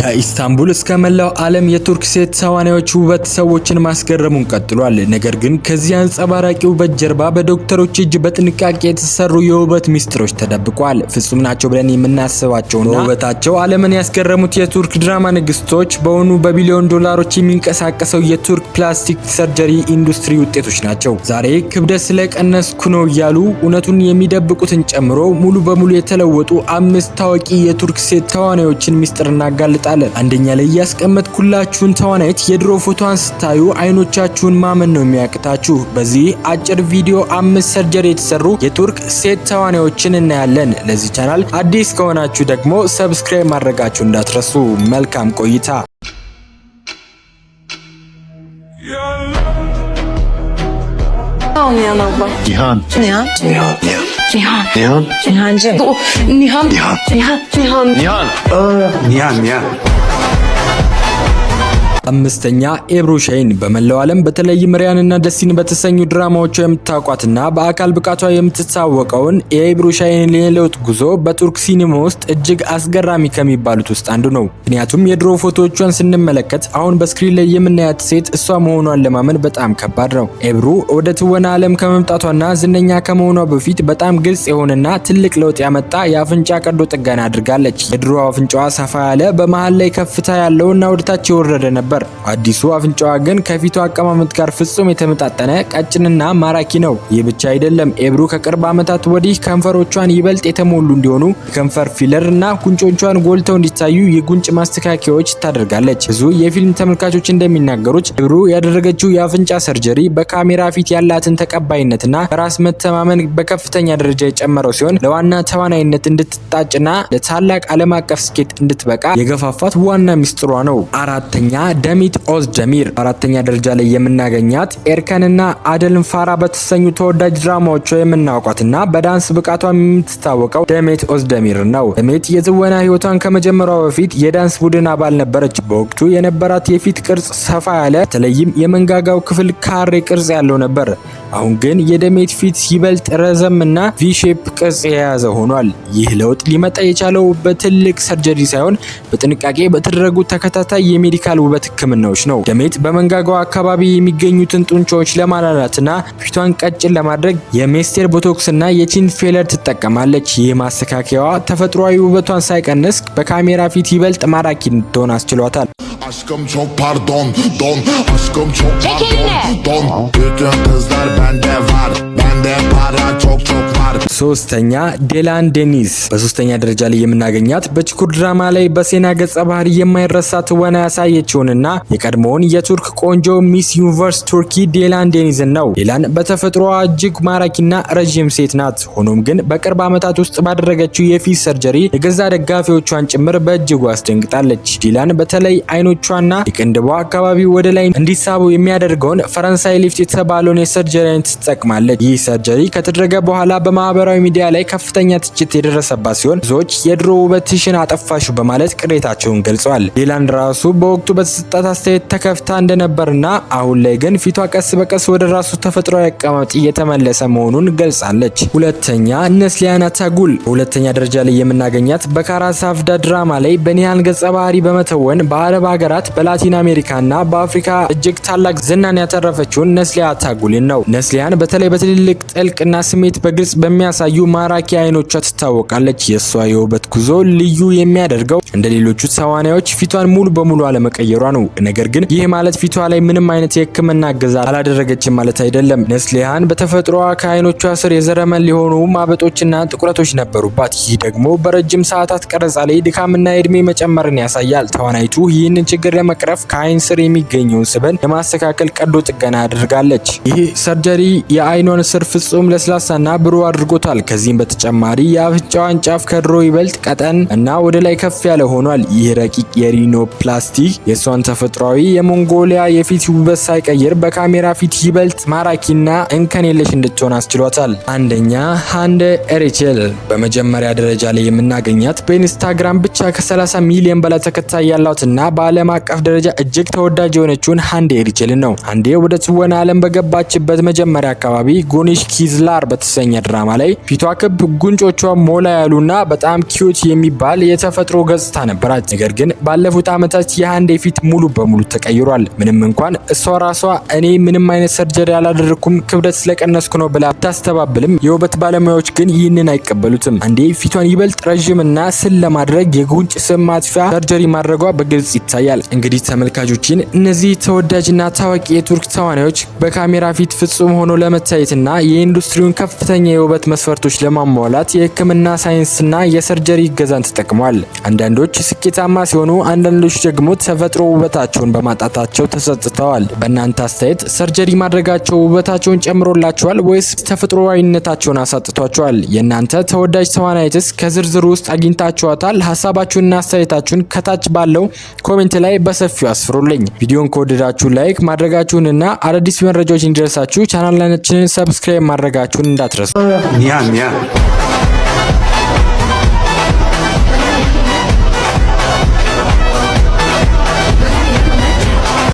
ከኢስታንቡል እስከ መላው ዓለም የቱርክ ሴት ተዋናዮች ውበት ሰዎችን ማስገረሙን ቀጥሏል። ነገር ግን ከዚህ አንጸባራቂ ውበት ጀርባ በዶክተሮች እጅ በጥንቃቄ የተሰሩ የውበት ሚስጥሮች ተደብቀዋል። ፍጹም ናቸው ብለን የምናስባቸውና ውበታቸው ዓለምን ያስገረሙት የቱርክ ድራማ ንግስቶች በእውኑ በቢሊዮን ዶላሮች የሚንቀሳቀሰው የቱርክ ፕላስቲክ ሰርጀሪ ኢንዱስትሪ ውጤቶች ናቸው። ዛሬ ክብደት ስለቀነስኩ ነው እያሉ እውነቱን የሚደብቁትን ጨምሮ ሙሉ በሙሉ የተለወጡ 5 ታዋቂ የቱርክ ሴት ተዋናዮችን ሚስጥር እናጋልጣለን። አንደኛ ላይ ያስቀመጥኩላችሁን ተዋናይት የድሮ ፎቶዋን ስታዩ አይኖቻችሁን ማመን ነው የሚያቅታችሁ። በዚህ አጭር ቪዲዮ 5 ሰርጀሪ የተሰሩ የቱርክ ሴት ተዋናዮችን እናያለን። ለዚህ ቻናል አዲስ ከሆናችሁ ደግሞ ሰብስክራይብ ማድረጋችሁ እንዳትረሱ። መልካም ቆይታ። Nihan abla. Nihan. Nihan. Nihan. Nihan. Nihan. Nihancığım. Nihan. Nihan. Nihan. Nihan. Nihan. Nihan. አምስተኛ ኤብሩ ሻይን በመላው ዓለም በተለይም ሪያንና ደሲን በተሰኙ ድራማዎቿ የምታውቋትና በአካል ብቃቷ የምትታወቀውን የኤብሩ ሻይን የለውጥ ጉዞ በቱርክ ሲኒማ ውስጥ እጅግ አስገራሚ ከሚባሉት ውስጥ አንዱ ነው። ምክንያቱም የድሮ ፎቶዎቿን ስንመለከት አሁን በስክሪን ላይ የምናያት ሴት እሷ መሆኗን ለማመን በጣም ከባድ ነው። ኤብሩ ወደ ትወና ዓለም ከመምጣቷና ዝነኛ ከመሆኗ በፊት በጣም ግልጽ የሆነና ትልቅ ለውጥ ያመጣ የአፍንጫ ቀዶ ጥገና አድርጋለች። የድሮ አፍንጫዋ ሰፋ ያለ በመሃል ላይ ከፍታ ያለውና ወደታች የወረደ ነበር። አዲሱ አፍንጫዋ ግን ከፊቷ አቀማመጥ ጋር ፍጹም የተመጣጠነ ቀጭንና ማራኪ ነው። ይህ ብቻ አይደለም። ኤብሩ ከቅርብ ዓመታት ወዲህ ከንፈሮቿን ይበልጥ የተሞሉ እንዲሆኑ የከንፈር ፊለር እና ጉንጮቿን ጎልተው እንዲታዩ የጉንጭ ማስተካከያዎች ታደርጋለች። ብዙ የፊልም ተመልካቾች እንደሚናገሩት ኤብሩ ያደረገችው የአፍንጫ ሰርጀሪ በካሜራ ፊት ያላትን ተቀባይነትና በራስ መተማመን በከፍተኛ ደረጃ የጨመረው ሲሆን ለዋና ተዋናይነት እንድትጣጭና ለታላቅ ዓለም አቀፍ ስኬት እንድትበቃ የገፋፋት ዋና ሚስጥሯ ነው። አራተኛ ደሚት ኦዝደሚር አራተኛ ደረጃ ላይ የምናገኛት ኤርከንና አደልን ፋራ በተሰኙ ተወዳጅ ድራማዎቿ የምናውቋትና በዳንስ ብቃቷ የምትታወቀው ደሚት ኦዝደሚር ነው። ደሚት የትወና ህይወቷን ከመጀመሯ በፊት የዳንስ ቡድን አባል ነበረች። በወቅቱ የነበራት የፊት ቅርጽ ሰፋ ያለ በተለይም የመንጋጋው ክፍል ካሬ ቅርጽ ያለው ነበር። አሁን ግን የደሚት ፊት ይበልጥ ረዘምና ቪ-ሼፕ ቅርጽ የያዘ ሆኗል። ይህ ለውጥ ሊመጣ የቻለው በትልቅ ሰርጀሪ ሳይሆን በጥንቃቄ በተደረጉ ተከታታይ የሜዲካል ውበት ህክምናዎች ነው። ደሚት በመንጋጋው አካባቢ የሚገኙትን ጡንቻዎች ለማላላትና ፊቷን ቀጭን ለማድረግ የሜስቴር ቦቶክስና የቺን ፌለር ትጠቀማለች። ይህ ማስተካከያዋ ተፈጥሯዊ ውበቷን ሳይቀንስ በካሜራ ፊት ይበልጥ ማራኪ እንድትሆን አስችሏታል። Aşkım çok pardon, don. Aşkım çok pardon, don. Bütün kızlar bende var. Bende para çok var. ሶስተኛ ዴላን ዴኒዝ በሶስተኛ ደረጃ ላይ የምናገኛት በችኩር ድራማ ላይ በሴና ገጸ ባህሪ የማይረሳ ትወና ያሳየችውንና የቀድሞውን የቱርክ ቆንጆ ሚስ ዩኒቨርስ ቱርኪ ዴላን ዴኒዝን ነው። ዴላን በተፈጥሮዋ እጅግ ማራኪና ረዥም ሴት ናት። ሆኖም ግን በቅርብ ዓመታት ውስጥ ባደረገችው የፊት ሰርጀሪ የገዛ ደጋፊዎቿን ጭምር በእጅጉ አስደንግጣለች። ዴላን በተለይ አይኖቿና የቅንድቧ አካባቢ ወደ ላይ እንዲሳቡ የሚያደርገውን ፈረንሳይ ሊፍት የተባለውን የሰርጀሪ አይነት ትጠቅማለች። ይህ ሰርጀሪ ከተደረገ በኋላ በማህበራዊ ሚዲያ ላይ ከፍተኛ ትችት የደረሰባት ሲሆን ብዙዎች የድሮ ውበትሽን አጠፋሹ በማለት ቅሬታቸውን ገልጸዋል። ዴላን ራሱ በወቅቱ በተሰጣት አስተያየት ተከፍታ እንደነበርና አሁን ላይ ግን ፊቷ ቀስ በቀስ ወደ ራሱ ተፈጥሯዊ አቀማመጥ እየተመለሰ መሆኑን ገልጻለች። ሁለተኛ ነስሊያን አታጉል በሁለተኛ ደረጃ ላይ የምናገኛት በካራሳፍዳ ድራማ ላይ በኒሃን ገጸ ባህሪ በመተወን በአረብ ሀገራት በላቲን አሜሪካና በአፍሪካ እጅግ ታላቅ ዝናን ያተረፈችውን ነስሊያን አታጉልን ነው። ነስሊያን በተለይ በትልልቅ ጥልቅና ስሜት በግልጽ በሚያሳዩ ማራኪ አይኖቿ ትታወቃለች። የሷ የውበት ጉዞ ልዩ የሚያደርገው እንደ ሌሎቹ ተዋናዮች ፊቷን ሙሉ በሙሉ አለመቀየሯ ነው። ነገር ግን ይህ ማለት ፊቷ ላይ ምንም አይነት የህክምና እገዛ አላደረገችም ማለት አይደለም። ነስሊያን በተፈጥሮዋ ከአይኖቿ ስር የዘረመል የሆኑ ማበጦችና ጥቁረቶች ነበሩባት። ይህ ደግሞ በረጅም ሰዓታት ቀረጻ ላይ ድካምና የእድሜ መጨመርን ያሳያል። ተዋናይቱ ይህንን ችግር ለመቅረፍ ከአይን ስር የሚገኘውን ስብን የማስተካከል ቀዶ ጥገና አድርጋለች። ይህ ሰርጀሪ የአይኗን ስር ፍጹም ለስላሳና ብሩህ አድርጎታል። ከዚህም በተጨማሪ የአፍንጫዋን ጫፍ ከድሮ ይበልጥ ቀጠን እና ወደ ላይ ከፍ ያለ ሆኗል። ይህ ረቂቅ የሪኖፕላስቲክ የሷን ተፈጥሯዊ የሞንጎሊያ የፊት ውበት ሳይቀይር በካሜራ ፊት ይበልጥ ማራኪና እንከን የለሽ እንድትሆን አስችሏታል። አንደኛ ሃንደ ኤሪቼል በመጀመሪያ ደረጃ ላይ የምናገኛት በኢንስታግራም ብቻ ከ30 ሚሊዮን በላይ ተከታይ ያላትና በዓለም አቀፍ ደረጃ እጅግ ተወዳጅ የሆነችውን ሃንዴ ሪችልን ነው። ሃንዴ ወደ ትወና ዓለም በገባችበት መጀመሪያ አካባቢ ጎኒሽ ኪዝላር በተሰኘ ድራማ ላይ ፊቷ ክብ፣ ጉንጮቿ ሞላ ያሉና በጣም ኪዩት የሚባል የተፈጥሮ ገጽታ ነበራት። ነገር ግን ባለፉት ዓመታት የሃንዴ ፊት ሙሉ በሙሉ ተቀይሯል። ምንም እንኳን እሷ ራሷ እኔ ምንም አይነት ሰርጀሪ አላደረኩም ክብደት ስለቀነስኩ ነው ብላ ታስተባብልም፣ የውበት ባለሙያዎች ግን ይህንን አይቀበሉትም። ሃንዴ ፊቷን ይበልጥ ረጅምና ስል ለማድረግ የጉንጭ ስም ማጥፊያ ሰርጀሪ ማድረጓ በግልጽ ይታያል። እንግዲህ ተመልካቾችን እነዚህ ተወዳጅና ታዋቂ የቱርክ ተዋናዮች በካሜራ ፊት ፍጹም ሆኖ ለመታየትና የኢንዱስትሪውን ከፍተኛ የውበት መስፈርቶች ለማሟላት የሕክምና ሳይንስና የሰርጀሪ እገዛን ተጠቅመዋል። አንዳንዶች ስኬታማ ሲሆኑ፣ አንዳንዶች ደግሞ ተፈጥሮ ውበታቸውን በማጣታቸው ተጸጽተዋል። በእናንተ አስተያየት ሰርጀሪ ማድረጋቸው ውበታቸውን ጨምሮላቸዋል ወይስ ተፈጥሮአዊነታቸውን አሳጥቷቸዋል? የእናንተ ተወዳጅ ተዋናይትስ ከዝርዝሩ ውስጥ አግኝታችኋታል? ሀሳባችሁንና አስተያየታችሁን ከታች ባለው ኮሜንት ላይ በሰፊው አስፍሩልኝ። ቪዲዮን ከወደዳችሁ ላይክ ማድረጋችሁንና አዳዲስ መረጃዎች እንዲደርሳችሁ ቻናላችንን ሰብስክራይብ ማድረጋችሁን እንዳትረሱ። Nihan.